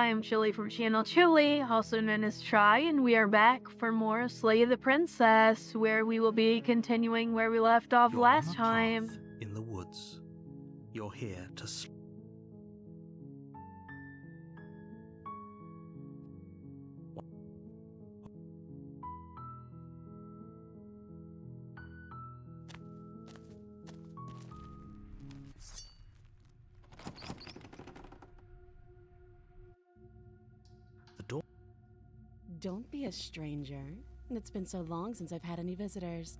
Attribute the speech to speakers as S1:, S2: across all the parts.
S1: I'm Chylli from channel Chylli, also known as Try, and we are back for more Slay the Princess, where we will be continuing where we left off
S2: You're
S1: last
S2: on a
S1: time.
S2: path in the woods. You're here to the door.
S3: Don't be a stranger. It's been so long since I've had any visitors.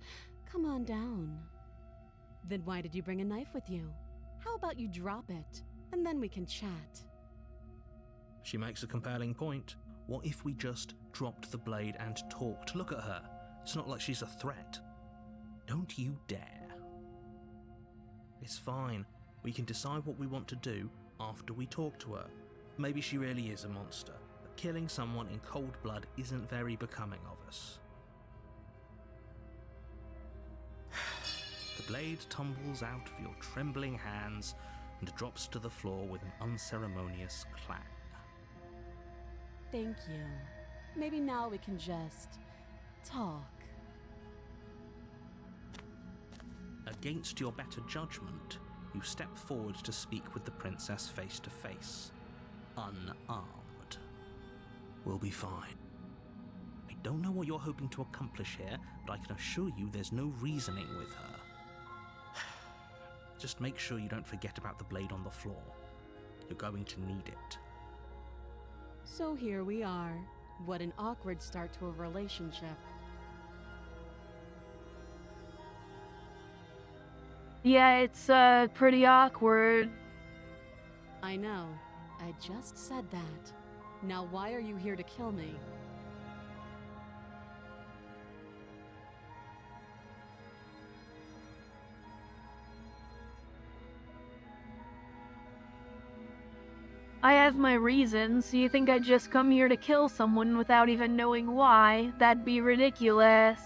S3: Come on down. Then why did you bring a knife with you? How about you drop it, and then we can chat.
S2: She makes a compelling point. What if we just dropped the blade and talked? Look at her. It's not like she's a threat. Don't you dare. It's fine. We can decide what we want to do after we talk to her. Maybe she really is a monster, but killing someone in cold blood isn't very becoming of us. The blade tumbles out of your trembling hands and drops to the floor with an unceremonious clang.
S3: Thank you. Maybe now we can just talk.
S2: Against your better judgment, you step forward to speak with the princess face to face, unarmed. We'll be fine. I don't know what you're hoping to accomplish here, but I can assure you there's no reasoning with her. Just make sure you don't forget about the blade on the floor. You're going to need it.
S3: So here we are. What an awkward start to a relationship.
S1: Yeah, it's pretty awkward.
S3: I know. I just said that. Now why are you here to kill me?
S1: I have my reasons. You think I'd just come here to kill someone without even knowing why? That'd be ridiculous.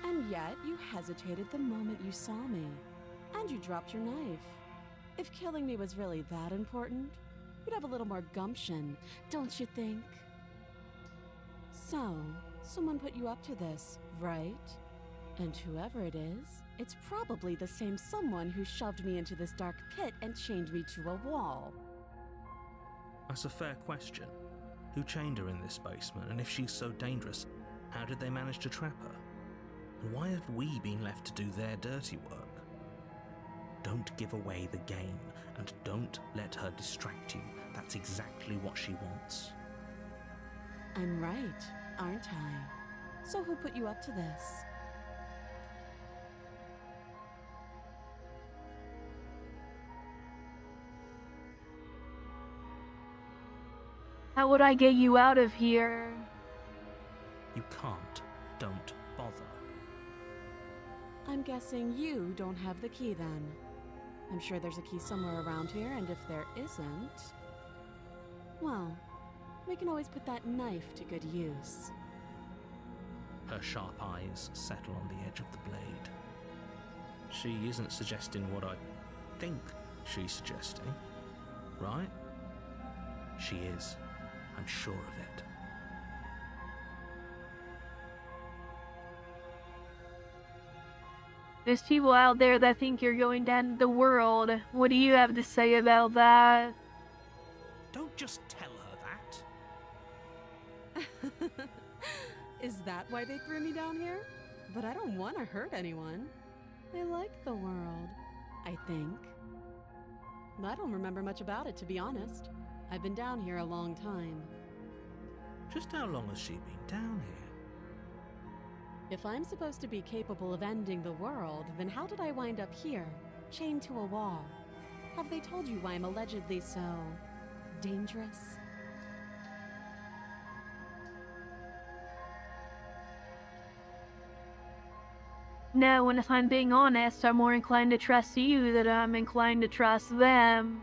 S3: And yet, you hesitated the moment you saw me. And you dropped your knife. If killing me was really that important, you'd have a little more gumption, don't you think? So, someone put you up to this, right? And whoever it is, it's probably the same someone who shoved me into this dark pit and chained me to a wall.
S2: That's a fair question. Who chained her in this basement, and if she's so dangerous, how did they manage to trap her? And why have we been left to do their dirty work? Don't give away the game, and don't let her distract you. That's exactly what she wants.
S3: I'm right, aren't I? So who put you up to this?
S1: How would I get you out of here?
S2: You can't. Don't bother.
S3: I'm guessing you don't have the key then. I'm sure there's a key somewhere around here, and if there isn't, well, we can always put that knife to good use.
S2: Her sharp eyes settle on the edge of the blade. She isn't suggesting what I think she's suggesting, right? She is. I'm sure of it.
S1: There's people out there that think you're going to end the world. What do you have to say about that?
S2: Don't just tell her that.
S3: Is that why they threw me down here? But I don't want to hurt anyone. I like the world, I think. I don't remember much about it, to be honest. I've been down here a long time.
S2: Just how long has she been down here?
S3: If I'm supposed to be capable of ending the world, then how did I wind up here, chained to a wall? Have they told you why I'm allegedly so dangerous?
S1: No, and if I'm being honest, I'm more inclined to trust you than I'm inclined to trust them.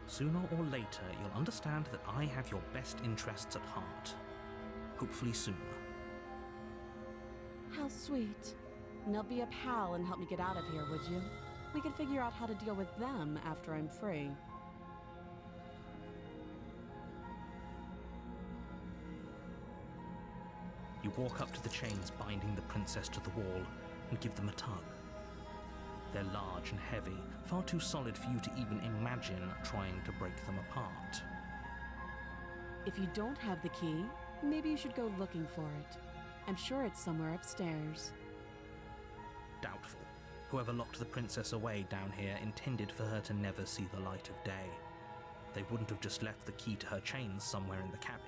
S2: Sooner or later, you'll understand that I have your best interests at heart. Hopefully sooner.
S3: How sweet. Now be a pal and help me get out of here, would you? We could figure out how to deal with them after I'm free.
S2: You walk up to the chains binding the princess to the wall and give them a tug. They're large and heavy, far too solid for you to even imagine trying to break them apart.
S3: If you don't have the key, maybe you should go looking for it. I'm sure it's somewhere upstairs.
S2: Doubtful. Whoever locked the princess away down here intended for her to never see the light of day. They wouldn't have just left the key to her chains somewhere in the cabin.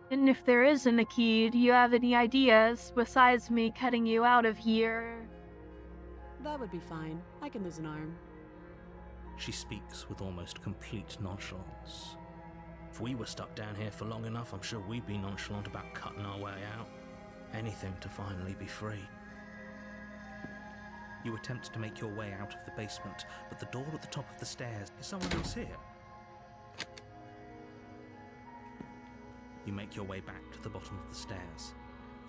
S1: And if there isn't a key, do you have any ideas besides me cutting you out of here?
S3: That would be fine. I can lose an arm.
S2: She speaks with almost complete nonchalance. If we were stuck down here for long enough, I'm sure we'd be nonchalant about cutting our way out. Anything to finally be free. You attempt to make your way out of the basement, but the door at the top of the stairs is someone else here. You make your way back to the bottom of the stairs.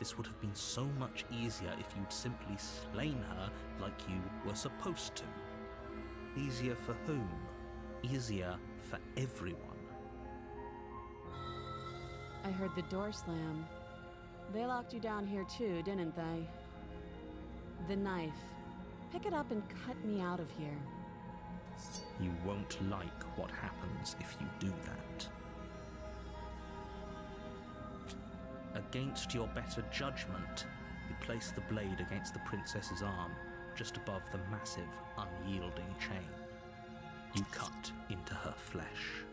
S2: This would have been so much easier if you'd simply slain her like you were supposed to. Easier for whom? Easier for everyone.
S3: I heard the door slam. They locked you down here too, didn't they? The knife. Pick it up and cut me out of here.
S2: You won't like what happens if you do that. Against your better judgment, you place the blade against the princess's arm, just above the massive, unyielding chain. You cut into her flesh.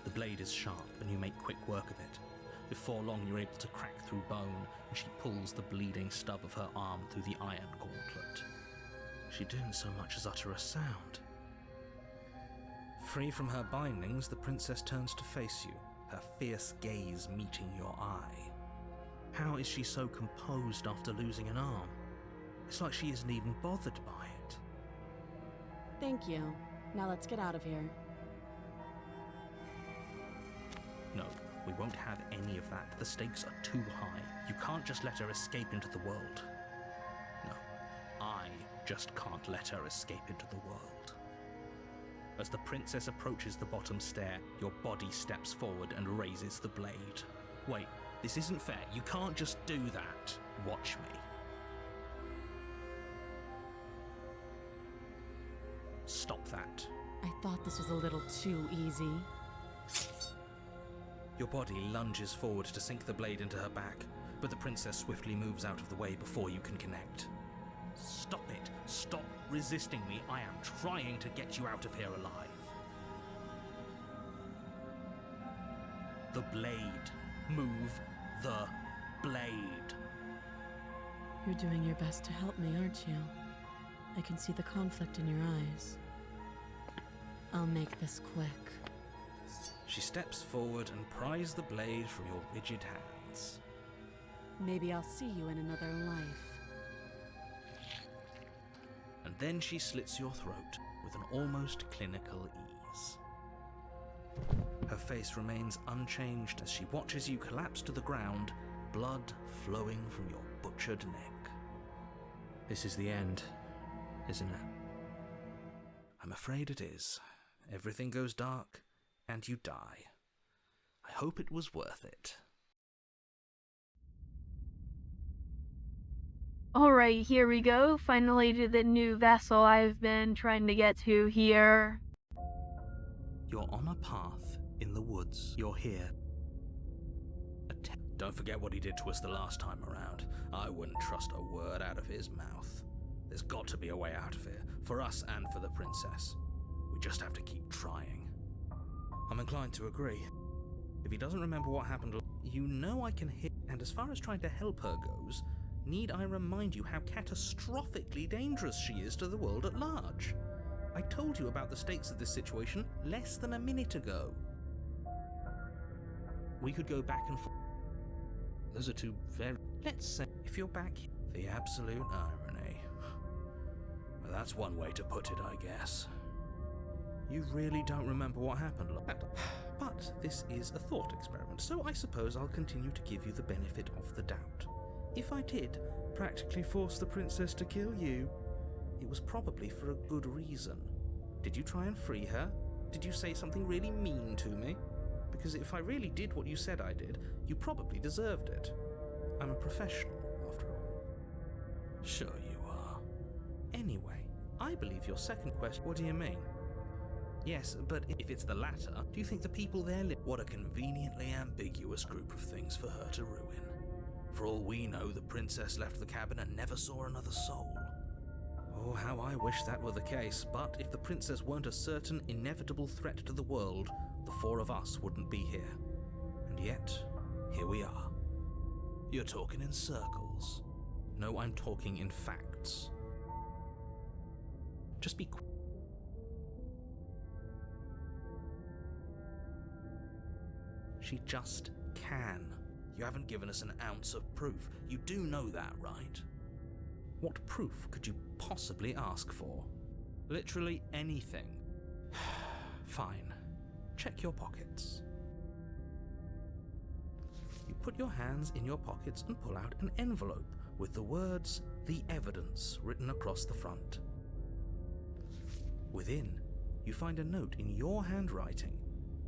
S2: The blade is sharp, and you make quick work of it. Before long, you're able to crack through bone, and she pulls the bleeding stub of her arm through the iron gauntlet. She didn't so much as utter a sound. Free from her bindings, the princess turns to face you, her fierce gaze meeting your eye. How is she so composed after losing an arm? It's like she isn't even bothered by it.
S3: Thank you. Now let's get out of here.
S2: No, we won't have any of that. The stakes are too high. You can't just let her escape into the world. No, I just can't let her escape into the world. As the princess approaches the bottom stair, your body steps forward and raises the blade. Wait, this isn't fair. You can't just do that. Watch me. Stop that.
S3: I thought this was a little too easy.
S2: Your body lunges forward to sink the blade into her back, but the princess swiftly moves out of the way before you can connect. Stop it! Stop resisting me! I am trying to get you out of here alive. The blade. Move the blade.
S3: You're doing your best to help me, aren't you? I can see the conflict in your eyes. I'll make this quick.
S2: She steps forward and pries the blade from your rigid hands.
S3: Maybe I'll see you in another life.
S2: And then she slits your throat with an almost clinical ease. Her face remains unchanged as she watches you collapse to the ground, blood flowing from your butchered neck. This is the end, isn't it? I'm afraid it is. Everything goes dark, and you die. I hope it was worth it.
S1: Alright, here we go. Finally to the new vessel I've been trying to get to here.
S2: You're on a path in the woods. You're here. Don't forget what he did to us the last time around. I wouldn't trust a word out of his mouth. There's got to be a way out of here, for us and for the princess. We just have to keep trying. I'm inclined to agree. If he doesn't remember what happened, you know I can hit. And as far as trying to help her goes, need I remind you how catastrophically dangerous she is to the world at large? I told you about the stakes of this situation less than a minute ago. We could go back and forth. Those are two very... Let's say, if you're back... The absolute irony. Well, that's one way to put it, I guess. You really don't remember what happened, but this is a thought experiment, so I suppose I'll continue to give you the benefit of the doubt. If I did practically force the princess to kill you, it was probably for a good reason. Did you try and free her? Did you say something really mean to me? Because if I really did what you said I did, you probably deserved it. I'm a professional, after all. Sure you are. Anyway, I believe your second question... What do you mean? Yes, but if it's the latter, do you think the people there live... What a conveniently ambiguous group of things for her to ruin. For all we know, the princess left the cabin and never saw another soul. Oh, how I wish that were the case, but if the princess weren't a certain, inevitable threat to the world, the four of us wouldn't be here. And yet, here we are. You're talking in circles. No, I'm talking in facts. Just be quick. She just can. You haven't given us an ounce of proof. You do know that, right? What proof could you possibly ask for? Literally anything. Fine. Check your pockets. You put your hands in your pockets and pull out an envelope with the words, "The Evidence," written across the front. Within, you find a note in your handwriting.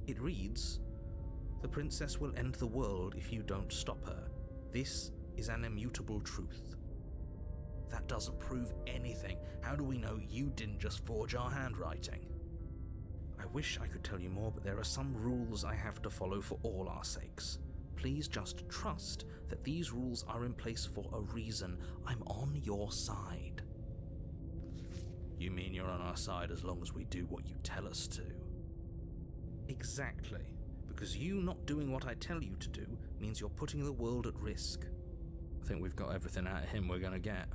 S2: It reads, "The princess will end the world if you don't stop her. This is an immutable truth." That doesn't prove anything. How do we know you didn't just forge our handwriting? I wish I could tell you more, but there are some rules I have to follow for all our sakes. Please just trust that these rules are in place for a reason. I'm on your side. You mean you're on our side as long as we do what you tell us to? Exactly. Because you not doing what I tell you to do means you're putting the world at risk. I think we've got everything out of him we're gonna get.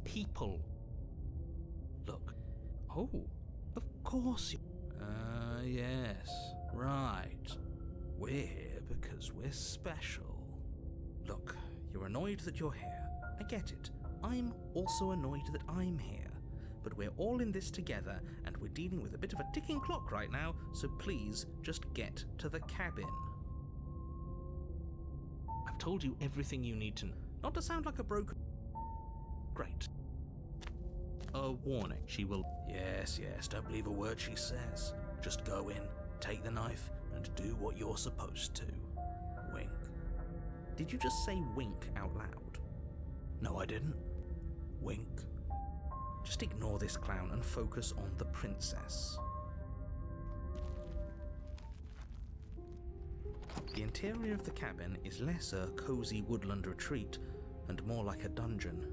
S2: People. Look. Oh, of course you... yes. Right. We're here because we're special. Look, you're annoyed that you're here. I get it. I'm also annoyed that I'm here. But we're all in this together, and we're dealing with a bit of a ticking clock right now, so please just get to the cabin. I've told you everything you need to know. Not to sound like a broken... Great. A warning. She will... Yes, don't believe a word she says. Just go in, take the knife, and do what you're supposed to. Wink. Did you just say wink out loud? No, I didn't. Wink. Just ignore this clown and focus on the princess. The interior of the cabin is less a cozy woodland retreat and more like a dungeon.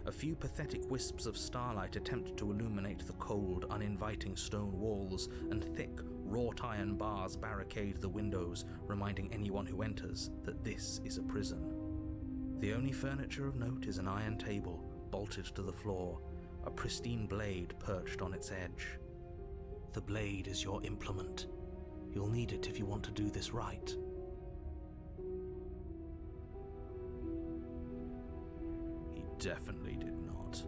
S2: A few pathetic wisps of starlight attempt to illuminate the cold, uninviting stone walls, and thick, wrought iron bars barricade the windows, reminding anyone who enters that this is a prison. The only furniture of note is an iron table, bolted to the floor, a pristine blade perched on its edge. The blade is your implement. You'll need it if you want to do this right. He definitely did not.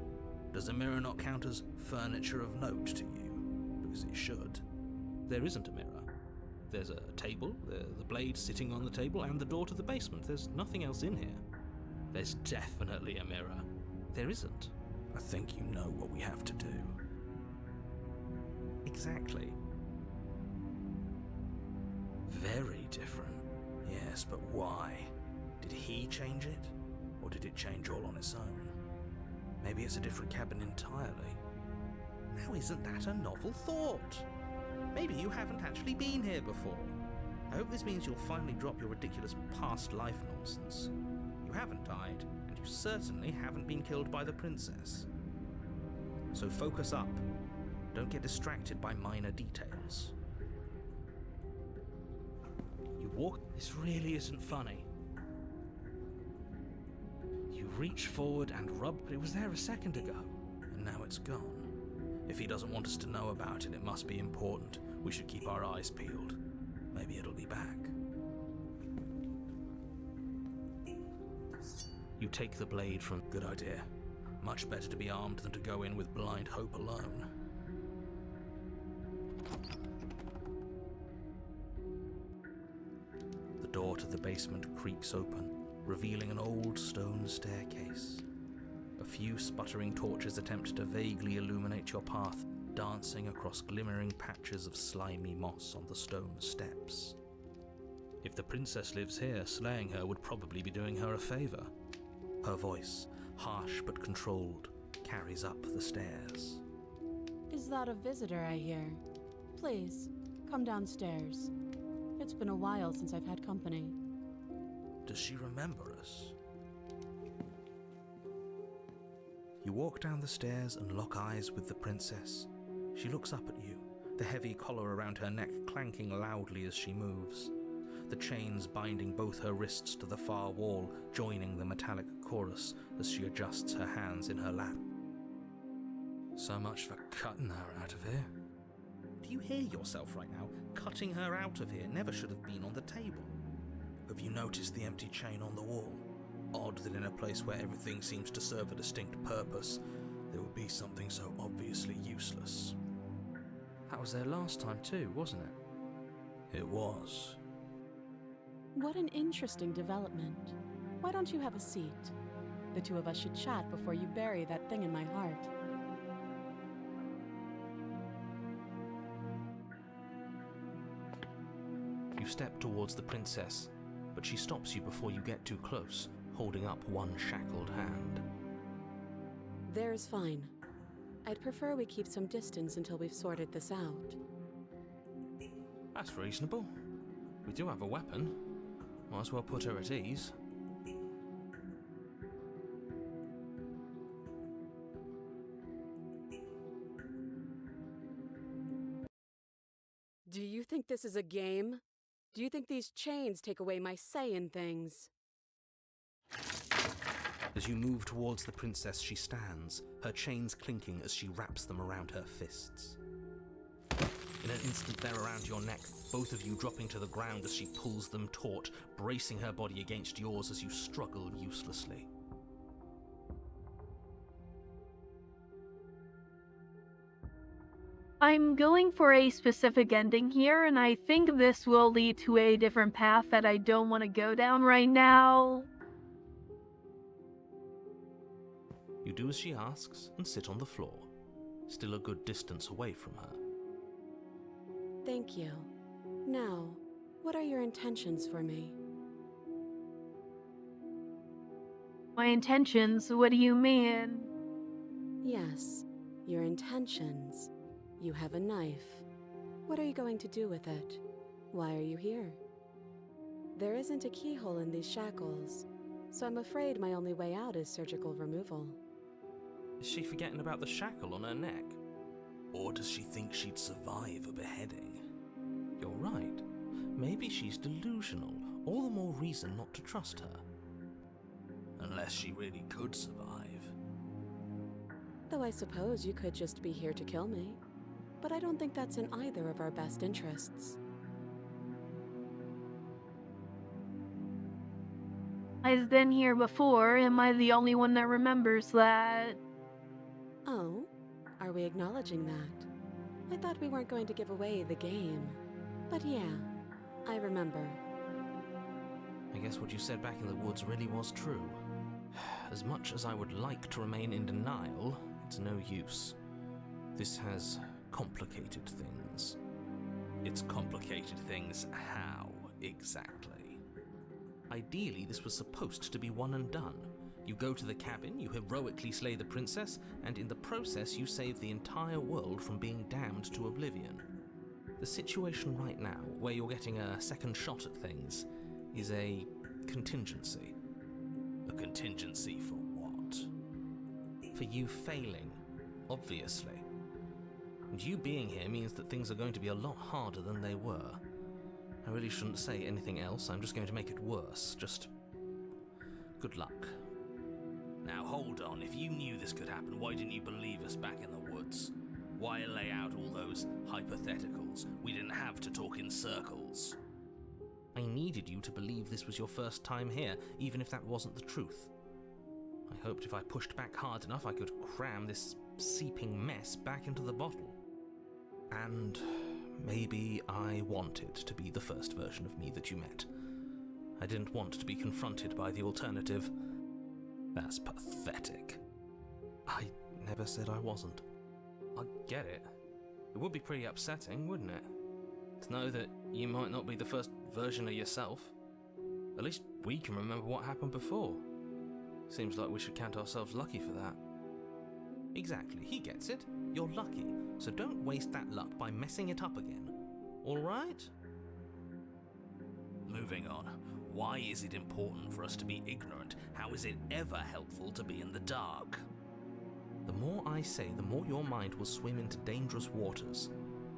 S2: Does a mirror not count as furniture of note to you? Because it should. There isn't a mirror. There's a table, the blade sitting on the table, and the door to the basement. There's nothing else in here. There's definitely a mirror. There isn't. I think you know what we have to do. Exactly. Very different. Yes, but why? Did he change it? Or did it change all on its own? Maybe it's a different cabin entirely. Now isn't that a novel thought? Maybe you haven't actually been here before. I hope this means you'll finally drop your ridiculous past life nonsense. You haven't died, and you certainly haven't been killed by the princess. So focus up. Don't get distracted by minor details. You walk... This really isn't funny. You reach forward and rub... But it was there a second ago, and now it's gone. If he doesn't want us to know about it, it must be important. We should keep our eyes peeled. Maybe it'll be back. You take the blade from... Good idea. Much better to be armed than to go in with blind hope alone. The door to the basement creaks open, revealing an old stone staircase. A few sputtering torches attempt to vaguely illuminate your path, dancing across glimmering patches of slimy moss on the stone steps. If the princess lives here, slaying her would probably be doing her a favour. Her voice, harsh but controlled, carries up the stairs.
S3: Is that a visitor I hear? Please, come downstairs. It's been a while since I've had company.
S2: Does she remember us? You walk down the stairs and lock eyes with the princess. She looks up at you, the heavy collar around her neck clanking loudly as she moves, the chains binding both her wrists to the far wall, joining the metallic chorus as she adjusts her hands in her lap. So much for cutting her out of here. Do you hear yourself right now? Cutting her out of here never should have been on the table. Have you noticed the empty chain on the wall? Odd that in a place where everything seems to serve a distinct purpose, there would be something so obviously useless. That was there last time too, wasn't it? It was.
S3: What an interesting development. Why don't you have a seat? The two of us should chat before you bury that thing in my heart.
S2: You step towards the princess, but she stops you before you get too close, holding up one shackled hand.
S3: There's fine. I'd prefer we keep some distance until we've sorted this out.
S2: That's reasonable. We do have a weapon. Might as well put her at ease.
S3: Do you think this is a game? Do you think these chains take away my say in things?
S2: As you move towards the princess, she stands, her chains clinking as she wraps them around her fists. In an instant, they're around your neck, both of you dropping to the ground as she pulls them taut, bracing her body against yours as you struggle uselessly.
S1: I'm going for a specific ending here, and I think this will lead to a different path that I don't want to go down right now.
S2: You do as she asks and sit on the floor, still a good distance away from her.
S3: Thank you. Now, what are your intentions for me?
S1: My intentions? What do you mean?
S3: Yes, your intentions. You have a knife. What are you going to do with it? Why are you here? There isn't a keyhole in these shackles, so I'm afraid my only way out is surgical removal.
S2: Is she forgetting about the shackle on her neck? Or does she think she'd survive a beheading? You're right. Maybe she's delusional. All the more reason not to trust her. Unless she really could survive.
S3: Though I suppose you could just be here to kill me. But I don't think that's in either of our best interests.
S1: I've been here before. Am I the only one that remembers that?
S3: Oh, are we acknowledging that? I thought we weren't going to give away the game. But yeah, I remember.
S2: I guess what you said back in the woods really was true. As much as I would like to remain in denial, it's no use. This has complicated things. It's complicated things how, exactly? Ideally, this was supposed to be one and done. You go to the cabin, you heroically slay the princess, and in the process you save the entire world from being damned to oblivion. The situation right now, where you're getting a second shot at things, is a contingency. A contingency for what? For you failing, obviously. And you being here means that things are going to be a lot harder than they were. I really shouldn't say anything else, I'm just going to make it worse. Just good luck. Now hold on, if you knew this could happen, why didn't you believe us back in the woods? Why lay out all those hypotheticals? We didn't have to talk in circles. I needed you to believe this was your first time here, even if that wasn't the truth. I hoped if I pushed back hard enough I could cram this seeping mess back into the bottle. And maybe I wanted to be the first version of me that you met. I didn't want to be confronted by the alternative. That's pathetic. I never said I wasn't. I get it. It would be pretty upsetting, wouldn't it? To know that you might not be the first version of yourself. At least we can remember what happened before. Seems like we should count ourselves lucky for that. Exactly, he gets it. You're lucky, so don't waste that luck by messing it up again. Alright?
S4: Moving on. Why is it important for us to be ignorant? How is it ever helpful to be in the dark?
S2: The more I say, the more your mind will swim into dangerous waters.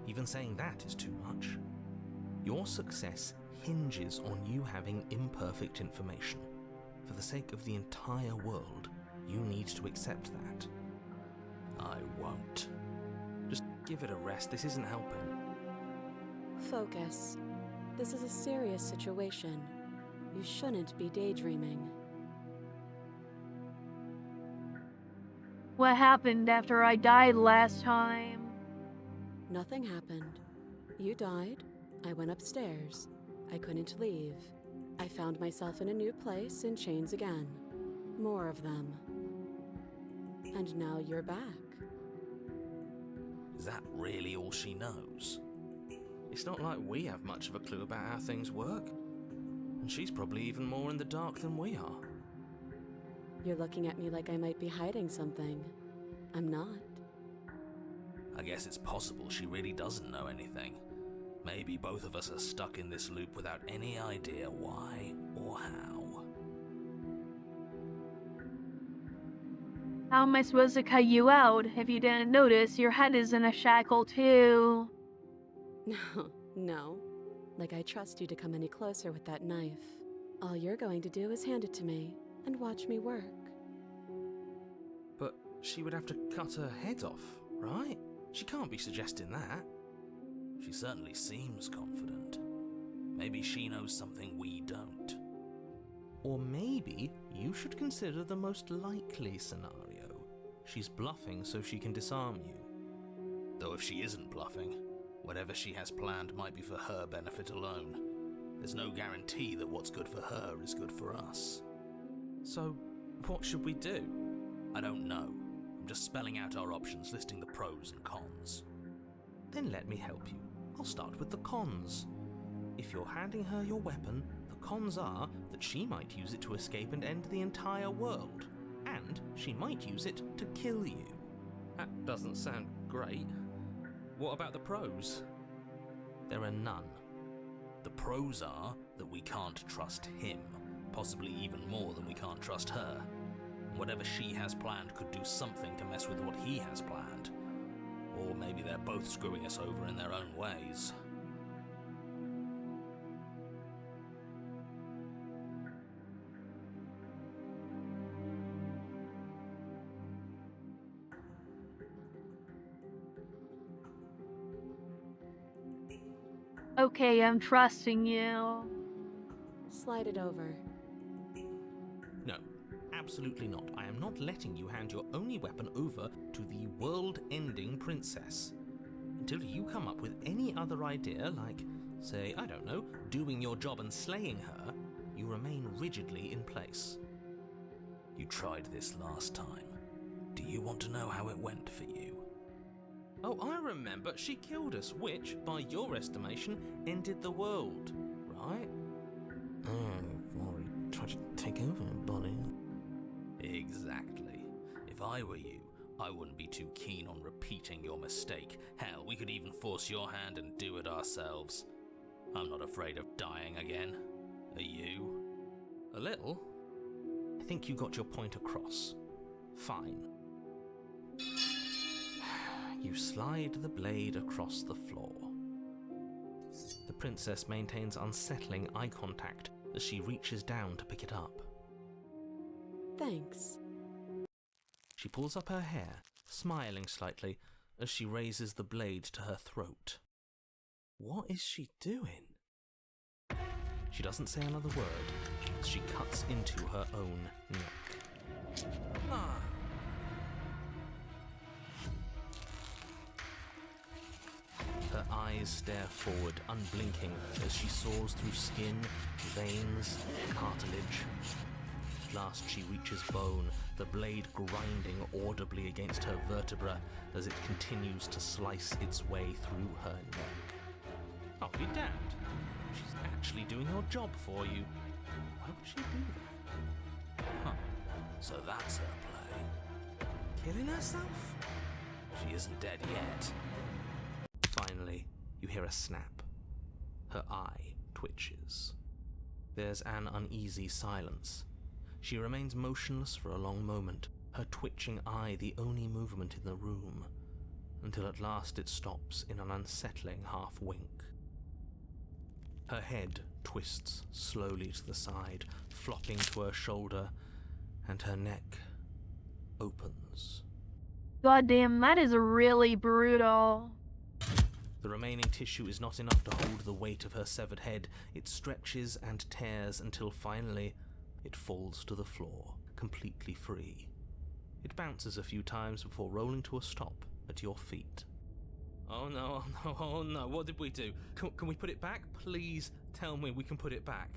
S2: Even saying that is too much. Your success hinges on you having imperfect information. For the sake of the entire world, you need to accept that.
S4: I won't.
S2: Just give it a rest, this isn't helping.
S3: Focus. This is a serious situation. You shouldn't be daydreaming.
S1: What happened after I died last time?
S3: Nothing happened. You died. I went upstairs. I couldn't leave. I found myself in a new place in chains again. More of them. And now you're back.
S4: Is that really all she knows?
S2: It's not like we have much of a clue about how things work. And she's probably even more in the dark than we are.
S3: You're looking at me like I might be hiding something. I'm not.
S4: I guess it's possible she really doesn't know anything. Maybe both of us are stuck in this loop without any idea why or how.
S1: How am I supposed to cut you out? If you didn't notice, your head is in a shackle too.
S3: No. Like I trust you to come any closer with that knife. All you're going to do is hand it to me and watch me work.
S2: But she would have to cut her head off, right? She can't be suggesting that.
S4: She certainly seems confident. Maybe she knows something we don't.
S2: Or maybe you should consider the most likely scenario. She's bluffing so she can disarm you.
S4: Though if she isn't bluffing, whatever she has planned might be for her benefit alone. There's no guarantee that what's good for her is good for us.
S2: So, what should we do?
S4: I don't know. I'm just spelling out our options, listing the pros and cons.
S2: Then let me help you. I'll start with the cons. If you're handing her your weapon, the cons are that she might use it to escape and end the entire world. And she might use it to kill you. That doesn't sound great. What about the pros? There are none.
S4: The pros are that we can't trust him, possibly even more than we can't trust her. Whatever she has planned could do something to mess with what he has planned. Or maybe they're both screwing us over in their own ways.
S1: Okay, I'm trusting you.
S3: Slide it over.
S2: No, absolutely not. I am not letting you hand your only weapon over to the world-ending princess. Until you come up with any other idea, like, say, I don't know, doing your job and slaying her, you remain rigidly in place.
S4: You tried this last time. Do you want to know how it went for you?
S2: Oh, I remember. She killed us, which, by your estimation, ended the world, right? Oh, already tried to take over, buddy.
S4: Exactly. If I were you, I wouldn't be too keen on repeating your mistake. Hell, we could even force your hand and do it ourselves. I'm not afraid of dying again. Are you?
S2: A little. I think you got your point across. Fine. You slide the blade across the floor. The princess maintains unsettling eye contact as she reaches down to pick it up.
S3: Thanks.
S2: She pulls up her hair, smiling slightly as she raises the blade to her throat. What is she doing? She doesn't say another word as she cuts into her own neck. Ah. Her eyes stare forward, unblinking, as she saws through skin, veins, cartilage. At last she reaches bone, the blade grinding audibly against her vertebra as it continues to slice its way through her neck. I'll be damned. She's actually doing your job for you. Why would she do that?
S4: Huh. So that's her play.
S2: Killing herself?
S4: She isn't dead yet.
S2: Finally, you hear a snap. Her eye twitches. There's an uneasy silence. She remains motionless for a long moment, her twitching eye the only movement in the room, until at last it stops in an unsettling half-wink. Her head twists slowly to the side, flopping to her shoulder, and her neck opens.
S1: Goddamn, that is really brutal.
S2: The remaining tissue is not enough to hold the weight of her severed head. It stretches and tears until finally it falls to the floor, completely free. It bounces a few times before rolling to a stop at your feet. Oh no, oh no, oh no, what did we do? Can we put it back? Please tell me we can put it back.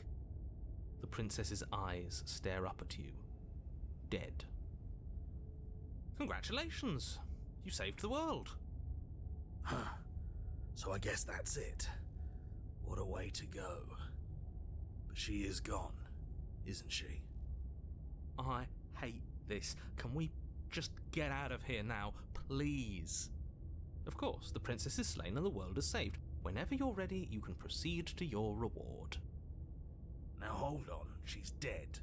S2: The princess's eyes stare up at you. Dead. Congratulations! You saved the world.
S4: Huh. So I guess that's it. What a way to go. But she is gone, isn't she?
S2: I hate this. Can we just get out of here now, please? Of course, the princess is slain and the world is saved. Whenever you're ready, you can proceed to your reward.
S4: Now hold on, she's dead.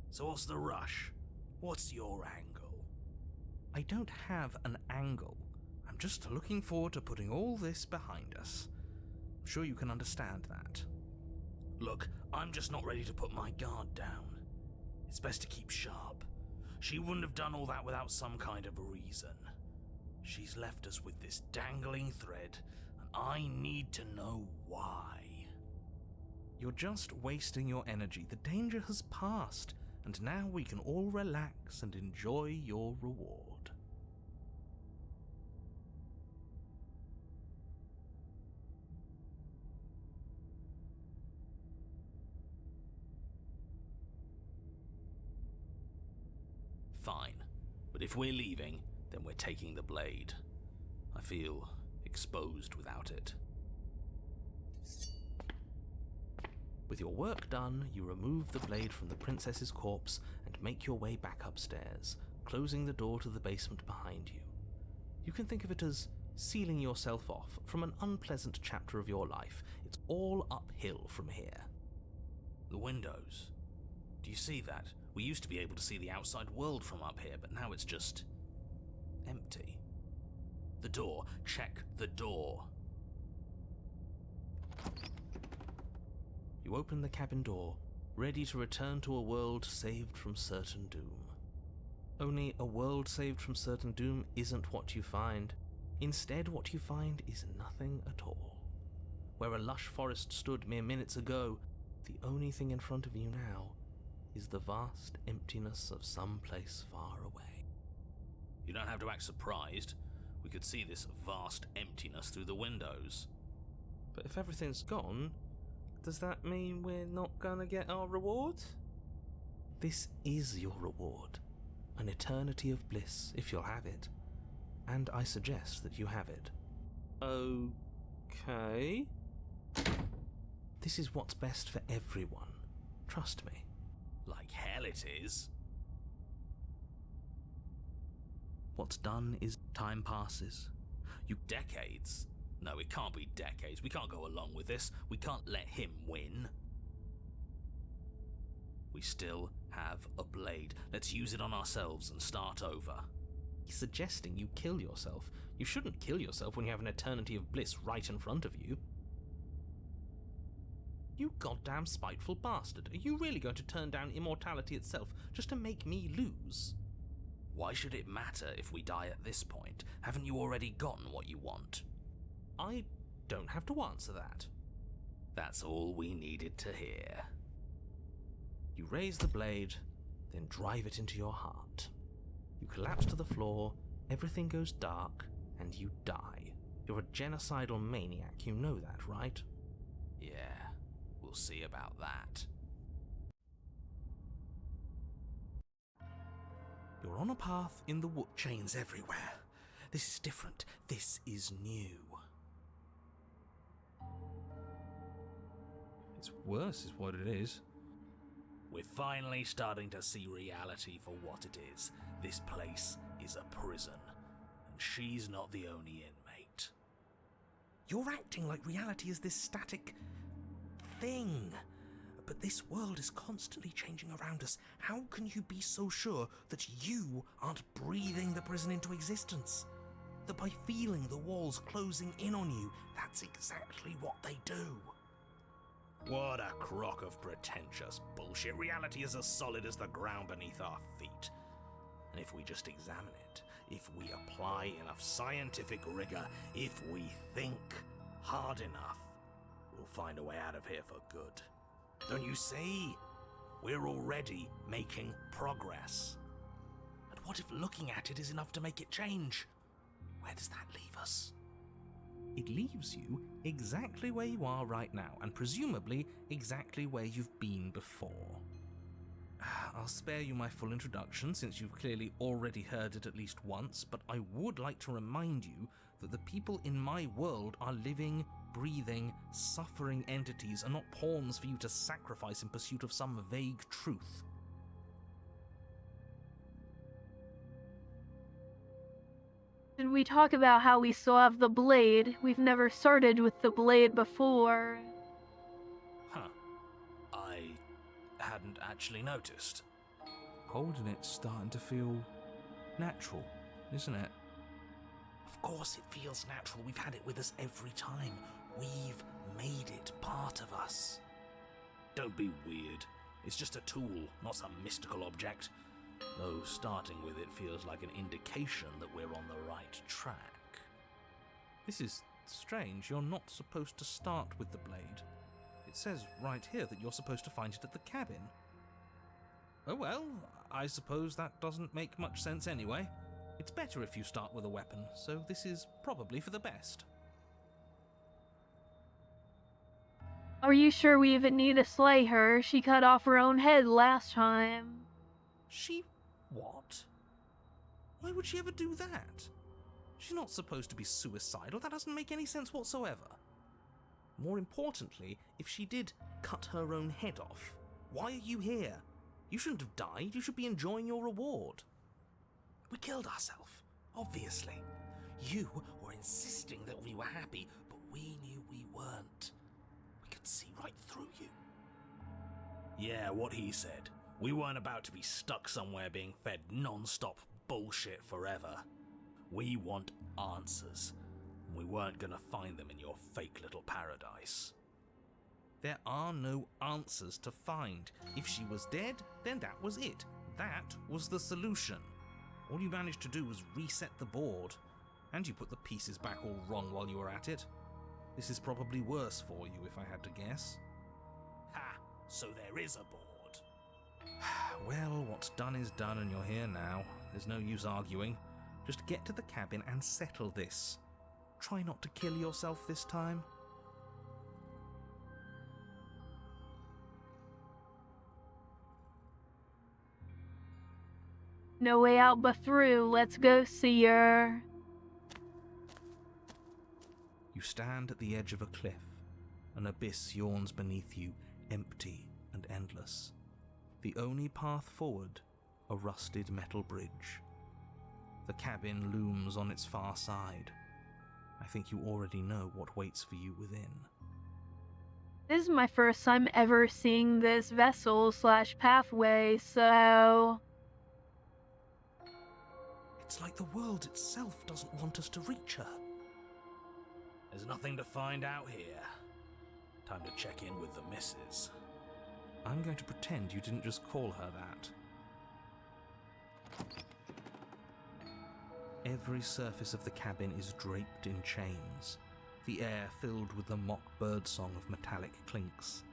S4: So what's the rush? What's your angle?
S2: I don't have an angle. I'm just looking forward to putting all this behind us. I'm sure you can understand that.
S4: Look, I'm just not ready to put my guard down. It's best to keep sharp. She wouldn't have done all that without some kind of a reason. She's left us with this dangling thread, and I need to know why.
S2: You're just wasting your energy. The danger has passed, and now we can all relax and enjoy your reward.
S4: Fine, but if we're leaving, then we're taking the blade. I feel exposed without it.
S2: With your work done, you remove the blade from the princess's corpse and make your way back upstairs, closing the door to the basement behind you. You can think of it as sealing yourself off from an unpleasant chapter of your life. It's all uphill from here.
S4: The windows. Do you see that? We used to be able to see the outside world from up here, but now it's just empty. The door. Check the door.
S2: You open the cabin door, ready to return to a world saved from certain doom. Only a world saved from certain doom isn't what you find. Instead, what you find is nothing at all. Where a lush forest stood mere minutes ago, the only thing in front of you now is the vast emptiness of some place far away.
S4: You don't have to act surprised. We could see this vast emptiness through the windows.
S2: But if everything's gone, does that mean we're not gonna get our reward? This is your reward. An eternity of bliss, if you'll have it. And I suggest that you have it. Okay. This is what's best for everyone. Trust me.
S4: Like hell it is.
S2: What's done is time passes.
S4: You decades? No, it can't be decades. We can't go along with this. We can't let him win. We still have a blade. Let's use it on ourselves and start over.
S2: He's suggesting you kill yourself. You shouldn't kill yourself when you have an eternity of bliss right in front of you. You goddamn spiteful bastard. Are you really going to turn down immortality itself just to make me lose?
S4: Why should it matter if we die at this point? Haven't you already gotten what you want?
S2: I don't have to answer that.
S4: That's all we needed to hear.
S2: You raise the blade, then drive it into your heart. You collapse to the floor, everything goes dark, and you die. You're a genocidal maniac, you know that, right?
S4: Yeah, we'll see about that.
S2: You're on a path in the wood. Chains everywhere. This is different. This is new. It's worse, is what it is.
S4: We're finally starting to see reality for what it is. This place is a prison, and she's not the only inmate.
S2: You're acting like reality is this static thing. But this world is constantly changing around us. How can you be so sure that you aren't breathing the prison into existence? That by feeling the walls closing in on you, that's exactly what they do.
S4: What a crock of pretentious bullshit. Reality is as solid as the ground beneath our feet. And if we just examine it, if we apply enough scientific rigor, if we think hard enough, we'll find a way out of here for good. Don't you see? We're already making progress. And what if looking at it is enough to make it change? Where does that leave us?
S2: It leaves you exactly where you are right now, and presumably exactly where you've been before. I'll spare you my full introduction, since you've clearly already heard it at least once, but I would like to remind you that the people in my world are living, breathing, suffering entities, and not pawns for you to sacrifice in pursuit of some vague truth.
S1: And we talk about how we still have the blade. We've never started with the blade before.
S4: Huh. I hadn't actually noticed.
S2: Holding it's starting to feel natural, isn't it?
S4: Of course it feels natural. We've had it with us every time. We've made it part of us. Don't be weird. It's just a tool, not some mystical object. Though starting with it feels like an indication that we're on the right track.
S2: This is strange. You're not supposed to start with the blade. It says right here that you're supposed to find it at the cabin. Oh well, I suppose that doesn't make much sense anyway. It's better if you start with a weapon, so this is probably for the best.
S1: Are you sure we even need to slay her? She cut off her own head last time.
S2: She what? Why would she ever do that? She's not supposed to be suicidal. That doesn't make any sense whatsoever. More importantly, if she did cut her own head off, why are you here? You shouldn't have died. You should be enjoying your reward.
S4: We killed ourselves, obviously. You were insisting that we were happy, but we knew we weren't. We could see right through you. Yeah, what he said. We weren't about to be stuck somewhere being fed non-stop bullshit forever. We want answers. We weren't gonna find them in your fake little paradise.
S2: There are no answers to find. If she was dead, then that was it. That was the solution. All you managed to do was reset the board. And you put the pieces back all wrong while you were at it. This is probably worse for you, if I had to guess.
S4: Ha! So there is a board.
S2: Well, what's done is done and you're here now. There's no use arguing. Just get to the cabin and settle this. Try not to kill yourself this time.
S1: No way out but through. Let's go see her.
S2: You stand at the edge of a cliff. An abyss yawns beneath you, empty and endless. The only path forward, a rusted metal bridge. The cabin looms on its far side. I think you already know what waits for you within.
S1: This is my first time ever seeing this vessel/pathway, so...
S2: It's like the world itself doesn't want us to reach her.
S4: There's nothing to find out here. Time to check in with the missus.
S2: I'm going to pretend you didn't just call her that. Every surface of the cabin is draped in chains, the air filled with the mock birdsong of metallic clinks.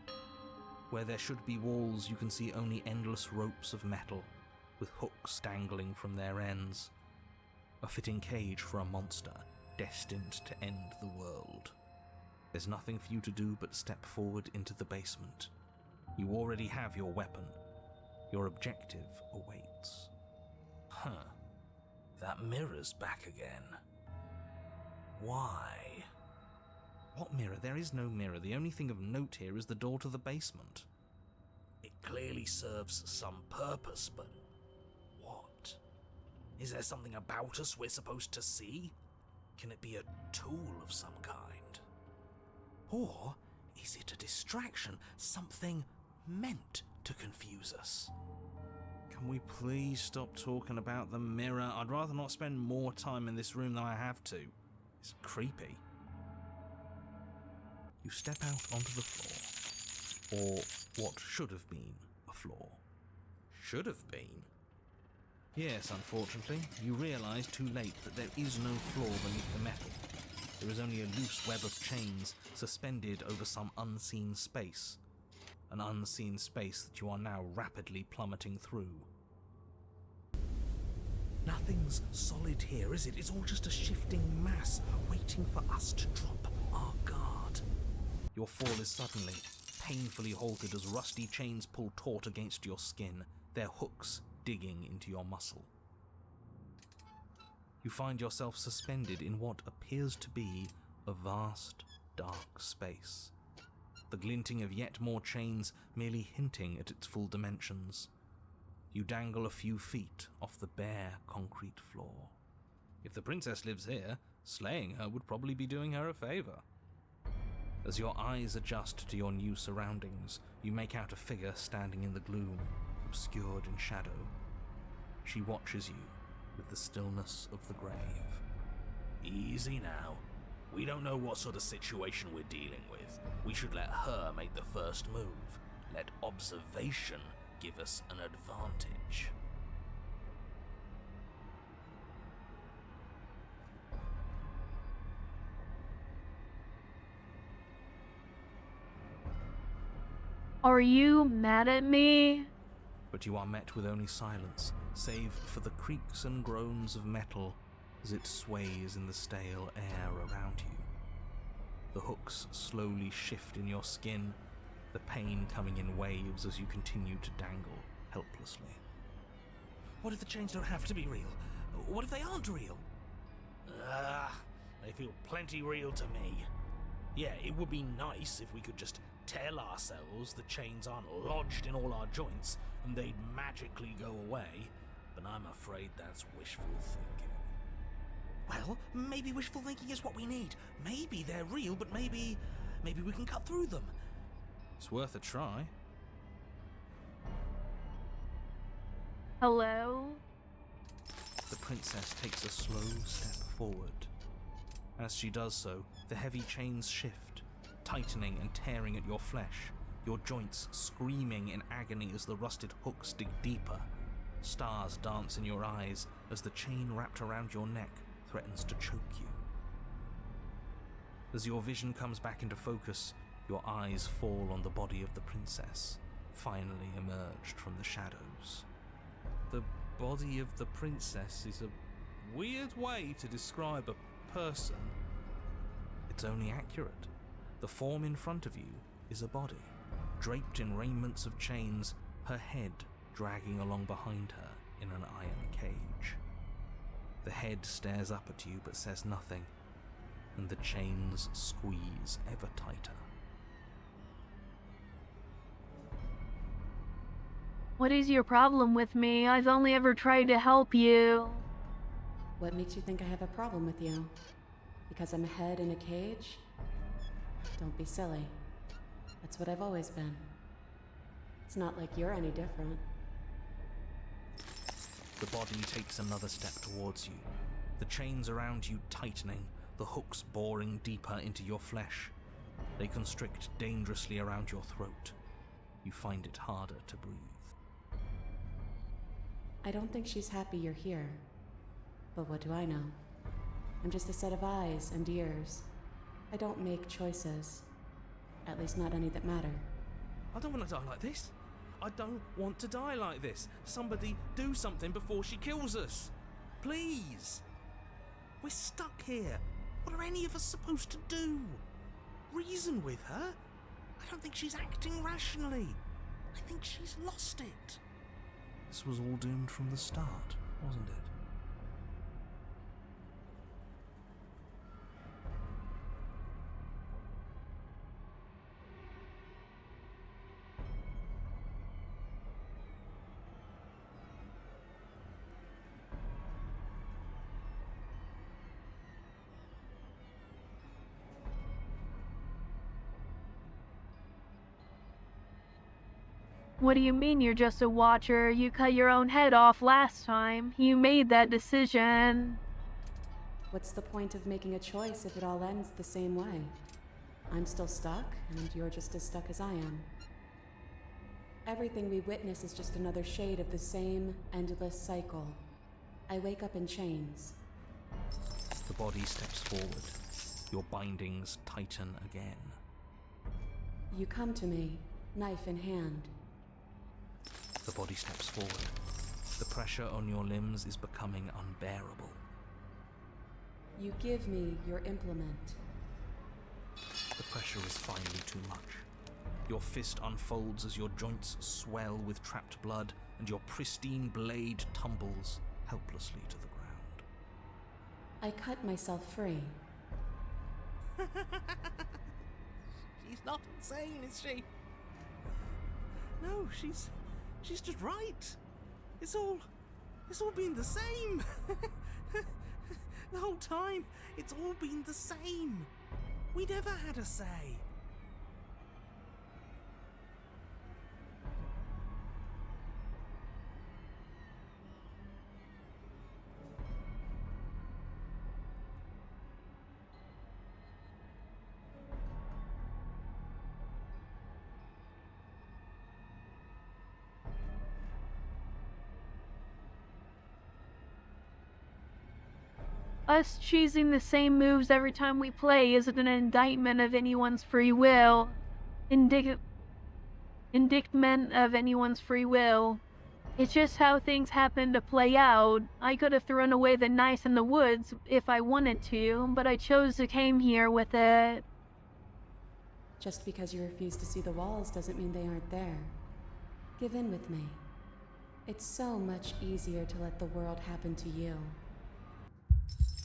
S2: Where there should be walls, you can see only endless ropes of metal, with hooks dangling from their ends. A fitting cage for a monster, destined to end the world. There's nothing for you to do but step forward into the basement. You already have your weapon. Your objective awaits.
S4: Huh. That mirror's back again. Why?
S2: What mirror? There is no mirror. The only thing of note here is the door to the basement.
S4: It clearly serves some purpose, but what? Is there something about us we're supposed to see? Can it be a tool of some kind? Or is it a distraction? Something meant to confuse us?
S2: Can we please stop talking about the mirror? I'd rather not spend more time in this room than I have to. It's creepy. You step out onto the floor. Or what should have been a floor.
S4: Should have been.
S2: Yes, unfortunately, you realise too late that there is no floor beneath the metal. There is only a loose web of chains suspended over some unseen space. An unseen space that you are now rapidly plummeting through.
S4: Nothing's solid here, is it? It's all just a shifting mass waiting for us to drop our guard.
S2: Your fall is suddenly, painfully halted as rusty chains pull taut against your skin, their hooks digging into your muscle. You find yourself suspended in what appears to be a vast, dark space. The glinting of yet more chains merely hinting at its full dimensions. You dangle a few feet off the bare concrete floor. If the princess lives here, slaying her would probably be doing her a favour. As your eyes adjust to your new surroundings, you make out a figure standing in the gloom, obscured in shadow. She watches you with the stillness of the grave.
S4: Easy now. We don't know what sort of situation we're dealing with. We should let her make the first move. Let observation give us an advantage.
S1: Are you mad at me?
S2: But you are met with only silence, save for the creaks and groans of metal as it sways in the stale air around you. The hooks slowly shift in your skin, the pain coming in waves as you continue to dangle helplessly.
S4: What if the chains don't have to be real? What if they aren't real? They feel plenty real to me. Yeah, it would be nice if we could just tell ourselves the chains aren't lodged in all our joints and they'd magically go away, but I'm afraid that's wishful thinking. Well, maybe wishful thinking is what we need. Maybe they're real, but maybe we can cut through them.
S2: It's worth a try.
S1: Hello?
S2: The princess takes a slow step forward. As she does so, the heavy chains shift, tightening and tearing at your flesh, your joints screaming in agony as the rusted hooks dig deeper. Stars dance in your eyes as the chain wrapped around your neck threatens to choke you. As your vision comes back into focus, your eyes fall on the body of the princess, finally emerged from the shadows. The body of the princess is a weird way to describe a person. It's only accurate. The form in front of you is a body, draped in raiments of chains, her head dragging along behind her in an iron cage. The head stares up at you but says nothing, and the chains squeeze ever tighter.
S1: What is your problem with me? I've only ever tried to help you.
S3: What makes you think I have a problem with you? Because I'm a head in a cage? Don't be silly. That's what I've always been. It's not like you're any different.
S2: The body takes another step towards you, the chains around you tightening, the hooks boring deeper into your flesh. They constrict dangerously around your throat. You find it harder to breathe.
S3: I don't think she's happy you're here. But what do I know? I'm just a set of eyes and ears. I don't make choices. At least not any that matter.
S2: I don't want to die like this. I don't want to die like this. Somebody do something before she kills us. Please. We're stuck here. What are any of us supposed to do? Reason with her? I don't think she's acting rationally. I think she's lost it. This was all doomed from the start. wasn't it?
S1: What do you mean you're just a watcher? You cut your own head off last time. You made that decision.
S3: What's the point of making a choice if it all ends the same way? I'm still stuck, and you're just as stuck as I am. Everything we witness is just another shade of the same endless cycle. I wake up in chains.
S2: The body steps forward. Your bindings tighten again.
S3: You come to me, knife in hand.
S2: The body steps forward. The pressure on your limbs is becoming unbearable.
S3: You give me your implement.
S2: The pressure is finally too much. Your fist unfolds as your joints swell with trapped blood, and your pristine blade tumbles helplessly to the ground.
S3: I cut myself free.
S2: She's not insane, is she? No, she's just right. It's all been the same. The whole time, it's all been the same. We never had a say.
S1: Us choosing the same moves every time we play isn't an indictment of anyone's free will. Indictment of anyone's free will. It's just how things happen to play out. I could have thrown away the knife in the woods if I wanted to, but I chose to came here with it.
S3: Just because you refuse to see the walls doesn't mean they aren't there. Give in with me. It's so much easier to let the world happen to you.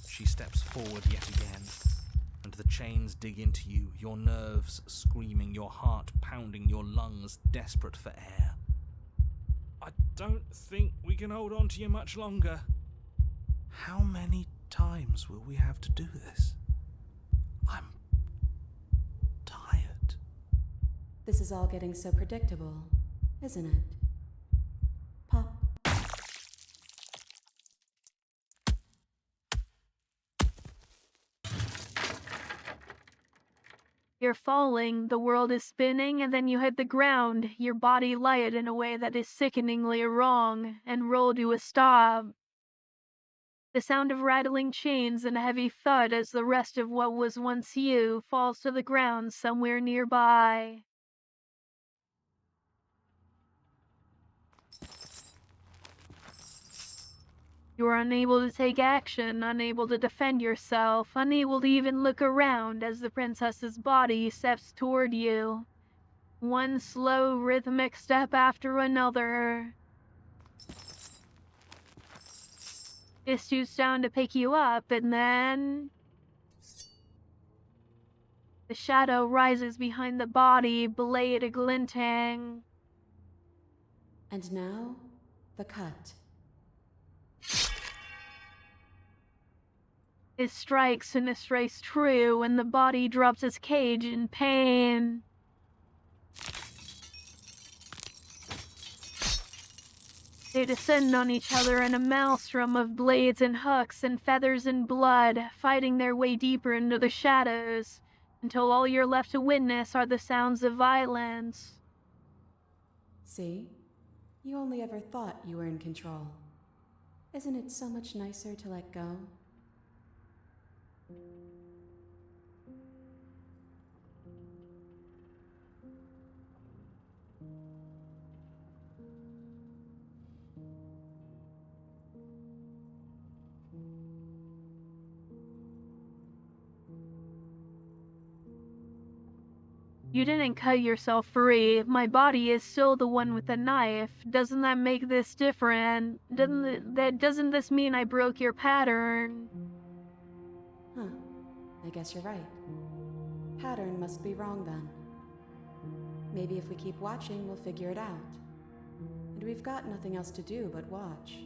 S2: She steps forward yet again, and the chains dig into you, your nerves screaming, your heart pounding, your lungs desperate for air. I don't think we can hold on to you much longer. How many times will we have to do this? I'm tired.
S3: This is all getting so predictable, isn't it? Pop.
S1: You're falling, the world is spinning, and then you hit the ground. Your body lighted in a way that is sickeningly wrong, and roll to a stop. The sound of rattling chains and a heavy thud as the rest of what was once you falls to the ground somewhere nearby. You are unable to take action, unable to defend yourself, unable to even look around as the princess's body steps toward you. One slow, rhythmic step after another. It shoots down to pick you up, and then the shadow rises behind the body, blade glinting.
S3: And now, the cut.
S1: It strikes and it strikes true, and the body drops its cage in pain. They descend on each other in a maelstrom of blades and hooks and feathers and blood, fighting their way deeper into the shadows, until all you're left to witness are the sounds of violence.
S3: See? You only ever thought you were in control. Isn't it so much nicer to let go?
S1: You didn't cut yourself free. My body is still the one with the knife. Doesn't that make this different? Doesn't this mean I broke your pattern?
S3: Huh. I guess you're right. Pattern must be wrong then. Maybe if we keep watching, we'll figure it out. And we've got nothing else to do but watch.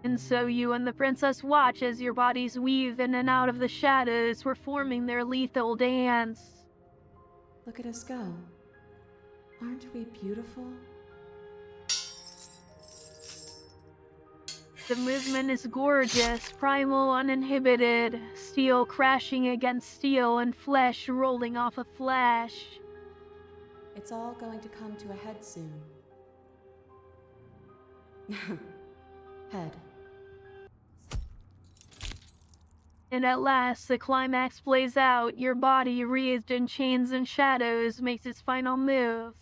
S1: And so you and the princess watch as your bodies weave in and out of the shadows, performing their lethal dance.
S3: Look at us go. Aren't we beautiful?
S1: The movement is gorgeous, primal, uninhibited, steel crashing against steel and flesh rolling off of flesh.
S3: It's all going to come to a head soon. Head.
S1: And at last, the climax plays out. Your body, wreathed in chains and shadows, makes its final move.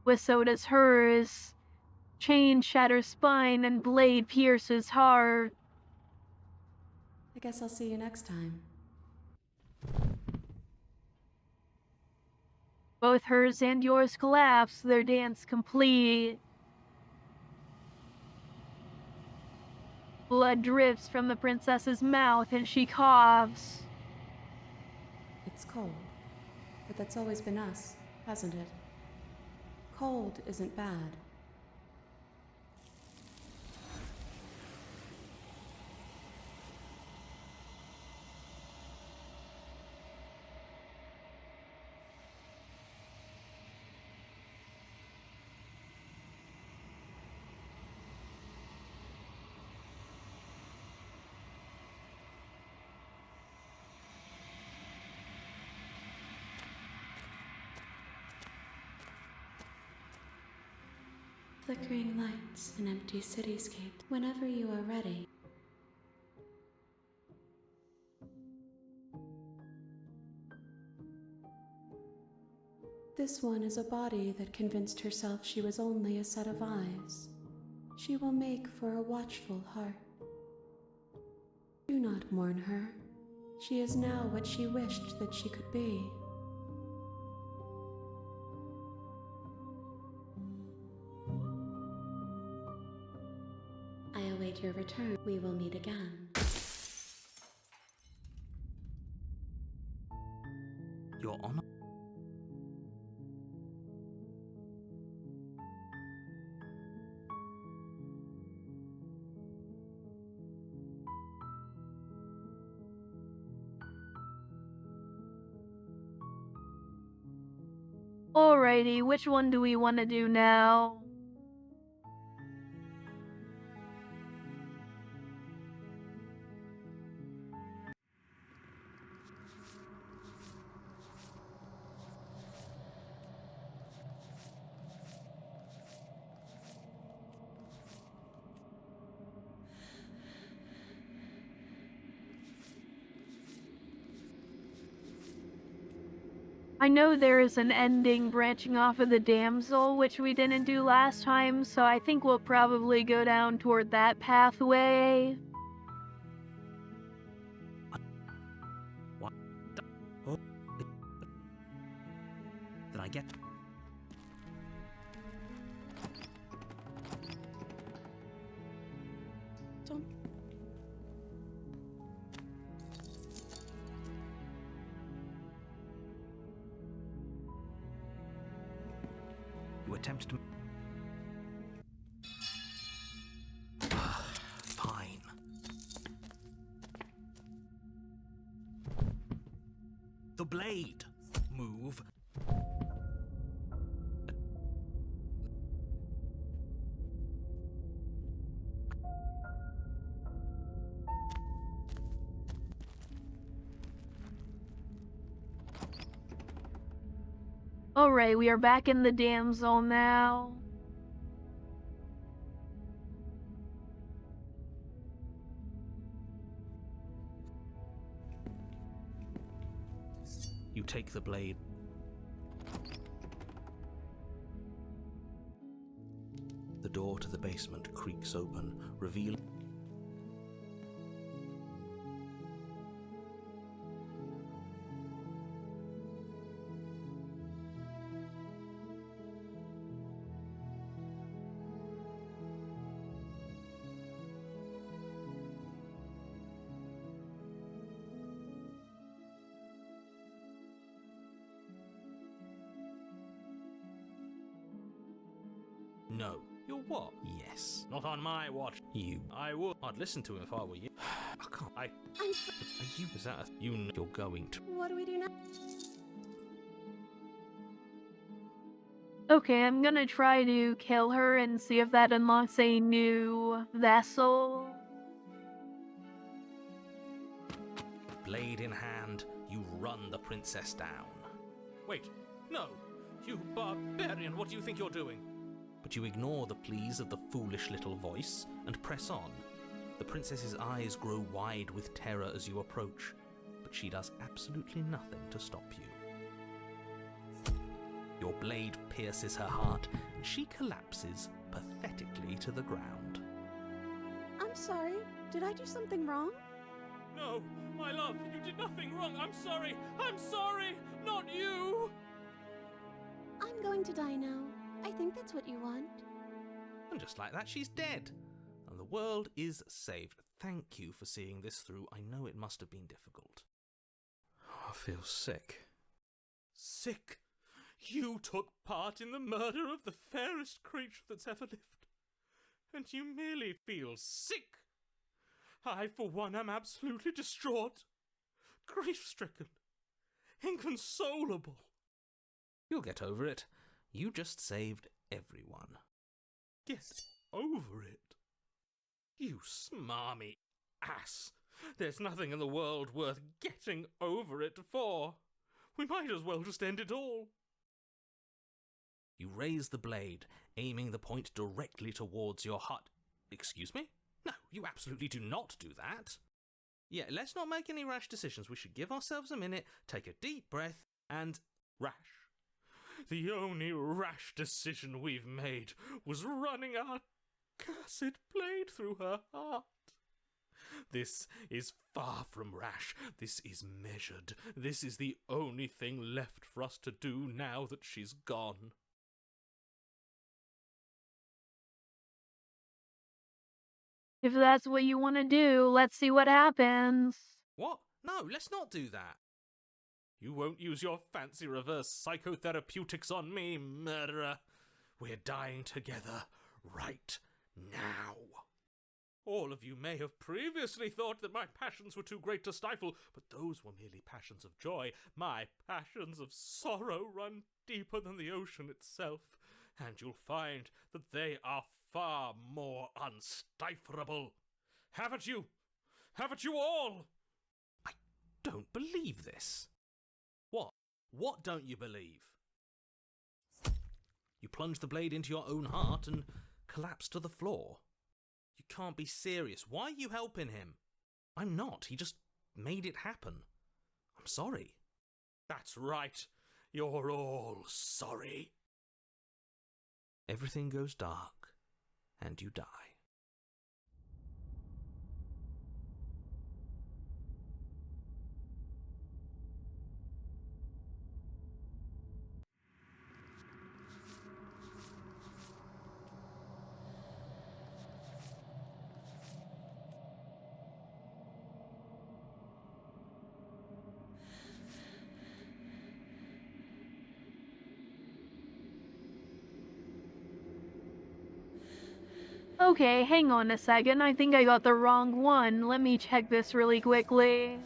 S1: With so does hers. Chain shatters spine and blade pierces heart.
S3: I guess I'll see you next time.
S1: Both hers and yours collapse, their dance complete. Blood drips from the princess's mouth and she coughs.
S3: It's cold. But that's always been us, hasn't it? Cold isn't bad. Flickering lights, an empty cityscape. Whenever you are ready. This one is a body that convinced herself she was only a set of eyes. She will make for a watchful heart. Do not mourn her. She is now what she wished that she could be. I await your return. We will meet again.
S4: Your Honor?
S1: Alrighty, which one do we want to do now? I know there is an ending branching off of the Damsel, which we didn't do last time, so I think we'll probably go down toward that pathway.
S2: What? Oh. Did I get...
S3: Don't.
S2: You attempted to... Fine. The blade! Move.
S1: Alright, we are back in the Damsel now.
S2: You take the blade. The door to the basement creaks open, revealing...
S4: No.
S2: You're what?
S4: Yes.
S2: Not on my watch.
S4: You.
S2: I would. I'd listen to him if I were you. I can't. Are you? Is that a, you know you're going to?
S3: What do we do now?
S1: Okay, I'm gonna try to kill her and see if that unlocks a new vessel.
S4: Blade in hand, you run the princess down.
S2: Wait. No. You barbarian. What do you think you're doing?
S4: But you ignore the pleas of the foolish little voice and press on. The princess's eyes grow wide with terror as you approach, but she does absolutely nothing to stop you. Your blade pierces her heart, and she collapses pathetically to the ground.
S3: I'm sorry. Did I do something wrong?
S2: No, my love. You did nothing wrong. I'm sorry. I'm sorry. Not you.
S3: I'm going to die now. I think that's what you want.
S4: And just like that, she's dead. And the world is saved. Thank you for seeing this through. I know it must have been difficult.
S2: I feel sick. Sick? You took part in the murder of the fairest creature that's ever lived. And you merely feel sick. I, for one, am absolutely distraught. Grief-stricken. Inconsolable.
S4: You'll get over it. You just saved everyone.
S2: Get over it? You smarmy ass. There's nothing in the world worth getting over it for. We might as well just end it all.
S4: You raise the blade, aiming the point directly towards your heart. Excuse me? No, you absolutely do not do that. Yeah, let's not make any rash decisions. We should give ourselves a minute, take a deep breath, and...
S2: Rash. The only rash decision we've made was running our cursed blade through her heart. This is far from rash. This is measured. This is the only thing left for us to do now that she's gone.
S1: If that's what you want to do, let's see what happens.
S2: What? No, let's not do that. You won't use your fancy reverse psychotherapeutics on me, murderer. We're dying together right now. All of you may have previously thought that my passions were too great to stifle, but those were merely passions of joy. My passions of sorrow run deeper than the ocean itself, and you'll find that they are far more unstifleable. Haven't you? Haven't you all?
S4: I don't believe this.
S2: What? What don't you believe?
S4: You plunge the blade into your own heart and collapse to the floor.
S2: You can't be serious. Why are you helping him?
S4: I'm not. He just made it happen. I'm sorry.
S2: That's right. You're all sorry.
S4: Everything goes dark, and you die.
S1: Okay, hang on a second. I think I got the wrong one. Let me check this really quickly.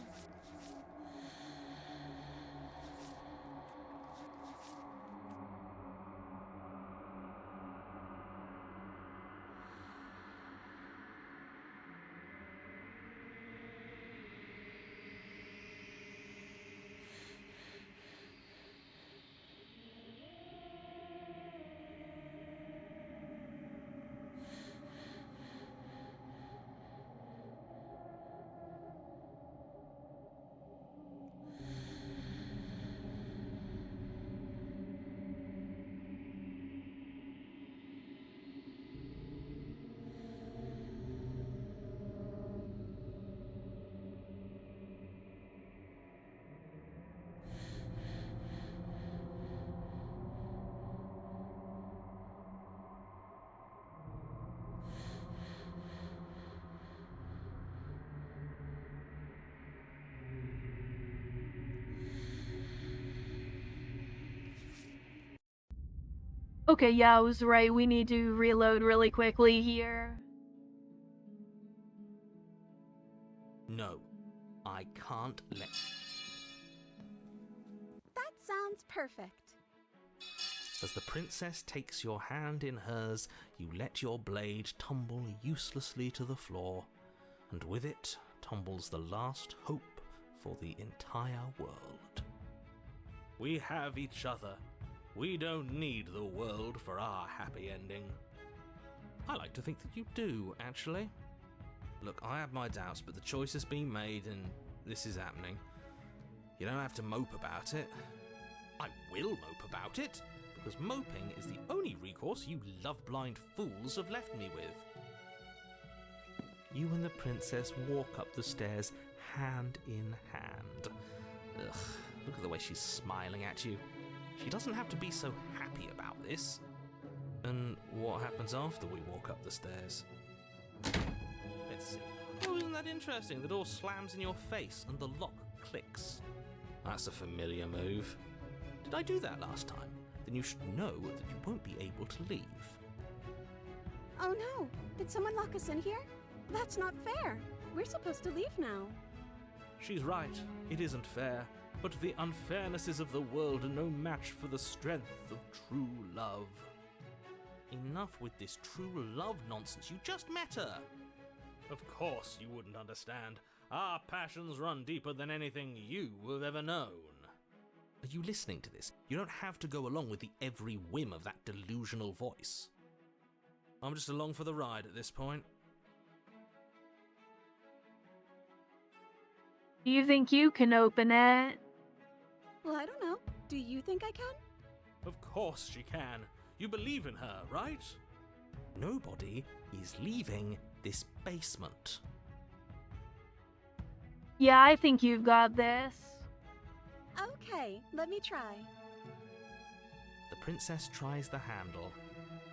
S1: Okay, yeah, I was right. We need to reload really quickly here.
S2: No, I can't let...
S3: That sounds perfect.
S2: As the princess takes your hand in hers, you let your blade tumble uselessly to the floor, and with it tumbles the last hope for the entire world. We have each other. We don't need the world for our happy ending. I like to think that you do, actually. Look, I have my doubts, but the choice has been made and this is happening. You don't have to mope about it. I will mope about it, because moping is the only recourse you love-blind fools have left me with. You and the princess walk up the stairs hand in hand. Ugh, look at the way she's smiling at you. She doesn't have to be so happy about this. And what happens after we walk up the stairs? Let's see. Oh, isn't that interesting? The door slams in your face and the lock clicks. That's a familiar move. Did I do that last time? Then you should know that you won't be able to leave.
S3: Oh no! Did someone lock us in here? That's not fair. We're supposed to leave now.
S2: She's right. It isn't fair. But the unfairnesses of the world are no match for the strength of true love. Enough with this true love nonsense. You just met her. Of course you wouldn't understand. Our passions run deeper than anything you have ever known. Are you listening to this? You don't have to go along with the every whim of that delusional voice. I'm just along for the ride at this point.
S1: Do you think you can open it?
S3: Well, I don't know. Do you think I can?
S2: Of course she can. You believe in her, right? Nobody is leaving this basement.
S1: Yeah, I think you've got this.
S3: Okay, let me try.
S2: The princess tries the handle,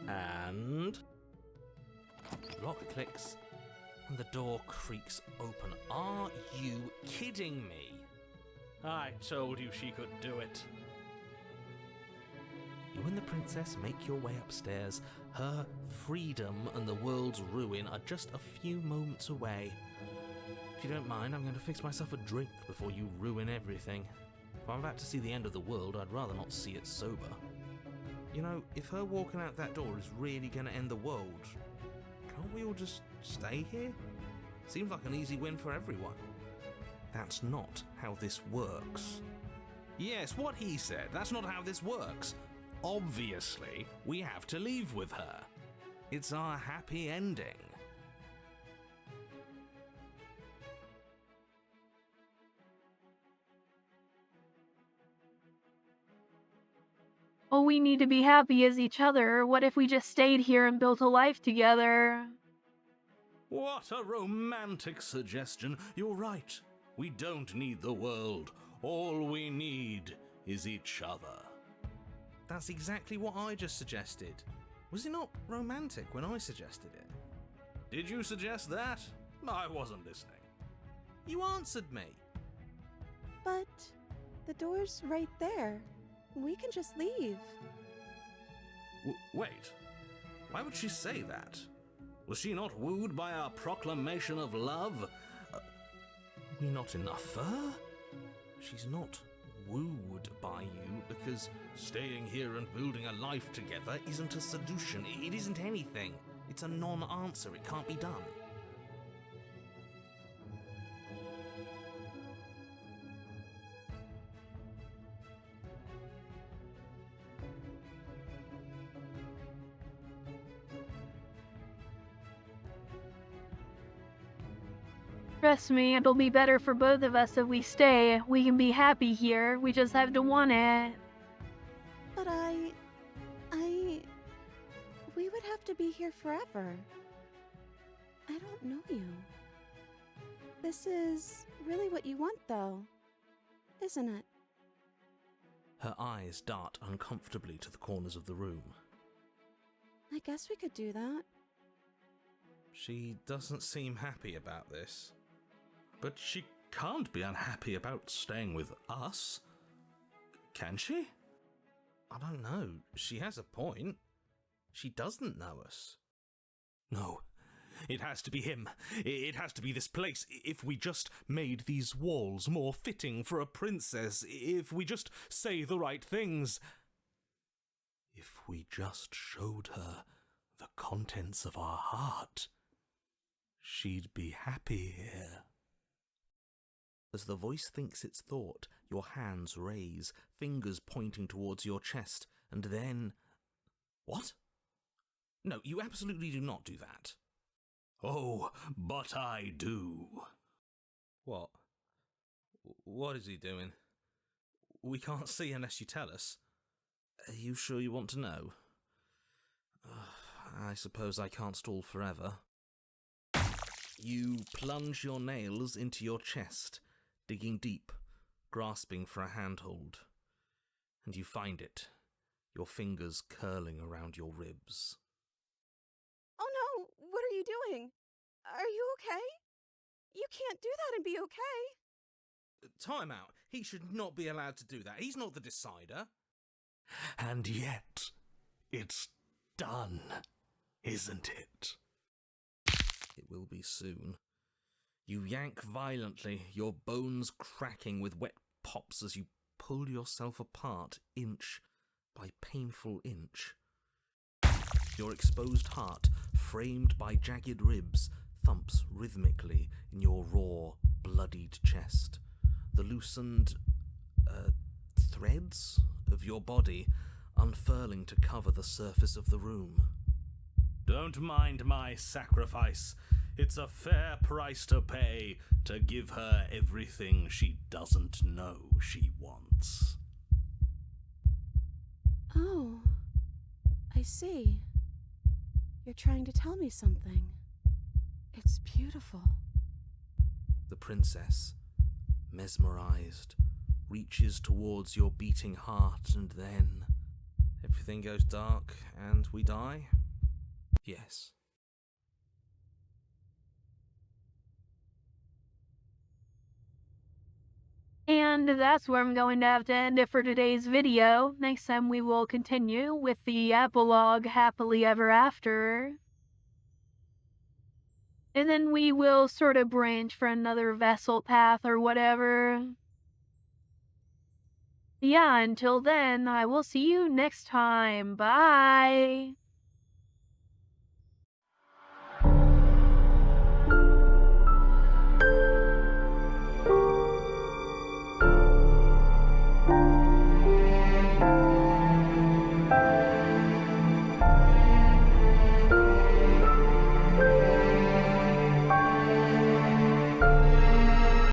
S2: and the lock clicks, and the door creaks open. Are you kidding me? I told you she could do it. You and the princess make your way upstairs. Her freedom and the world's ruin are just a few moments away. If you don't mind, I'm going to fix myself a drink before you ruin everything. If I'm about to see the end of the world, I'd rather not see it sober. You know, if her walking out that door is really going to end the world, can't we all just stay here? Seems like an easy win for everyone. That's not how this works. Yes, what he said. That's not how this works. Obviously, we have to leave with her. It's our happy ending.
S1: All we need to be happy is each other. What if we just stayed here and built a life together?
S2: What a romantic suggestion. You're right. We don't need the world. All we need is each other. That's exactly what I just suggested. Was it not romantic when I suggested it? Did you suggest that? I wasn't listening. You answered me.
S3: But the door's right there. We can just leave.
S2: Wait. Why would she say that? Was she not wooed by our proclamation of love? Are we not enough for her? She's not wooed by you because staying here and building a life together isn't a solution. It isn't anything. It's a non-answer. It can't be done.
S1: Trust me, it'll be better for both of us if we stay. We can be happy here. We just have to want it.
S3: But we would have to be here forever. I don't know you. This is really what you want, though, isn't it?
S2: Her eyes dart uncomfortably to the corners of the room.
S3: I guess we could do that.
S2: She doesn't seem happy about this. But she can't be unhappy about staying with us. Can she? I don't know. She has a point. She doesn't know us.
S4: No, it has to be him. It has to be this place. If we just made these walls more fitting for a princess, if we just say the right things, if we just showed her the contents of our heart, she'd be happy here.
S2: As the voice thinks its thought, your hands raise, fingers pointing towards your chest, and then... What? No, you absolutely do not do that.
S4: Oh, but I do.
S2: What? What is he doing? We can't see unless you tell us. Are you sure you want to know? I suppose I can't stall forever. You plunge your nails into your chest, digging deep, grasping for a handhold. And you find it, your fingers curling around your ribs.
S5: Oh no, what are you doing? Are you okay? You can't do that and be okay.
S2: Time out. He should not be allowed to do that. He's not the decider.
S4: And yet, it's done, isn't it?
S2: It will be soon. You yank violently, your bones cracking with wet pops as you pull yourself apart inch by painful inch. Your exposed heart, framed by jagged ribs, thumps rhythmically in your raw, bloodied chest. The loosened threads of your body unfurling to cover the surface of the room.
S4: Don't mind my sacrifice. It's a fair price to pay to give her everything she doesn't know she wants.
S3: Oh, I see. You're trying to tell me something. It's beautiful.
S2: The princess, mesmerized, reaches towards your beating heart, and then everything goes dark and we die? Yes.
S1: And that's where I'm going to have to end it for today's video. Next time we will continue with the epilogue Happily Ever After. And then we will sort of branch for another vessel path or whatever. Yeah, until then, I will see you next time. Bye!